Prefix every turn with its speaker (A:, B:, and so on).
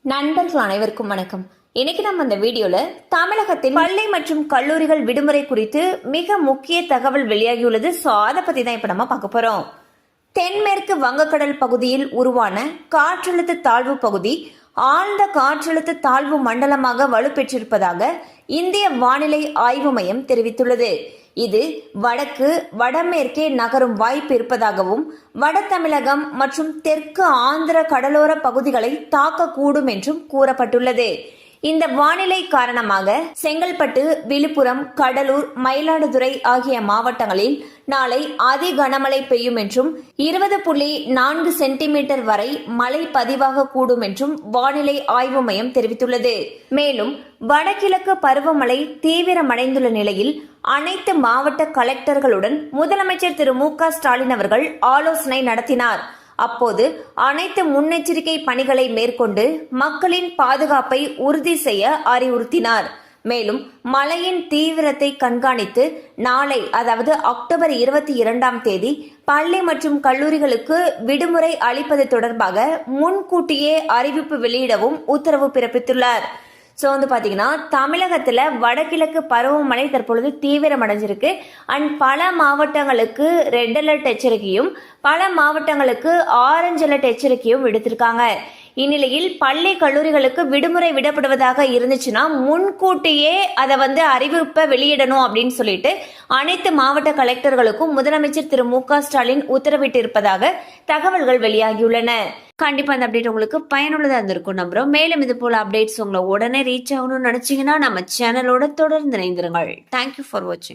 A: நண்பர்கள் அனைவருக்கும் வணக்கம். இன்னைக்கு நம்ம இந்த வீடியோல தமிழகத்தில் பள்ளி மற்றும் கல்லூரிகள் விடுமுறை குறித்து மிக முக்கிய தகவல் வெளியாகியுள்ளது. சோ அதை பத்தி தான் இப்ப நம்ம பார்க்க போறோம். தென்மேற்கு வங்கக்கடல் பகுதியில் உருவான காற்றழுத்த தாழ்வு பகுதி ஆழ்ந்த காற்றழுத்த தாழ்வு மண்டலமாக வலுப்பெற்றிருப்பதாக இந்திய வானிலை ஆய்வு மையம் தெரிவித்துள்ளது. இது வடக்கு வடமேற்கே நகரும் வாய்ப்பு இருப்பதாகவும் வட தமிழகம் மற்றும் தெற்கு ஆந்திர கடலோர பகுதிகளை தாக்கக்கூடும் என்றும் கூறப்பட்டுள்ளது. இந்த வானிலை காரணமாக செங்கல்பட்டு, விழுப்புரம், கடலூர், மயிலாடுதுறை ஆகிய மாவட்டங்களில் நாளை அதி கனமழை பெய்யும் என்றும் 20.4 சென்டிமீட்டர் வரை மழை பதிவாக கூடும் என்றும் வானிலை ஆய்வு மையம் தெரிவித்துள்ளது. மேலும் வடகிழக்கு பருவமழை தீவிரமடைந்துள்ள நிலையில் அனைத்து மாவட்ட கலெக்டர்களுடன் முதலமைச்சர் திரு மு.க. ஸ்டாலின் அவர்கள் ஆலோசனை நடத்தினார். அப்போது அனைத்து முன்னெச்சரிக்கை பணிகளை மேற்கொண்டு மக்களின் பாதுகாப்பை உறுதி செய்ய அறிவுறுத்தினார். மேலும் மழையின் தீவிரத்தை கண்காணித்து நாளை அதாவது அக்டோபர் 22ஆம் தேதி பள்ளி மற்றும் கல்லூரிகளுக்கு விடுமுறை அளிப்பது தொடர்பாக முன்கூட்டியே அறிவிப்பு வெளியிடவும் உத்தரவு பிறப்பித்துள்ளார். ஸோ பாத்தீங்கன்னா தமிழகத்துல வடகிழக்கு பருவமழை தற்பொழுது தீவிரமடைஞ்சிருக்கு. அண்ட் பல மாவட்டங்களுக்கு ரெட் அலர்ட் எச்சரிக்கையும் பல மாவட்டங்களுக்கு ஆரஞ்சு அலர்ட் எச்சரிக்கையும் விடுத்திருக்காங்க. இந்நிலையில் பள்ளி கல்லூரிகளுக்கு விடுமுறை விடப்படுவதாக இருந்துச்சுன்னா முன்கூட்டியே அதை அறிவிப்பை வெளியிடணும் அப்படின்னு சொல்லிட்டு அனைத்து மாவட்ட கலெக்டர்களுக்கும் முதலமைச்சர் திரு மு.க. ஸ்டாலின் உத்தரவிட்டு இருப்பதாக தகவல்கள் வெளியாகியுள்ளன. கண்டிப்பா அந்த அப்டேட் உங்களுக்கு பயனுள்ளதா இருந்திருக்கும் நம்புறோம். மேலும் இது போல அப்டேட்ஸ் உங்களை உடனே ரீச் ஆகணும்னு நினைச்சீங்கன்னா நம்ம சேனலோட தொடர்ந்து இணைந்திருங்கள். தேங்க்யூ ஃபார் வாட்சிங்.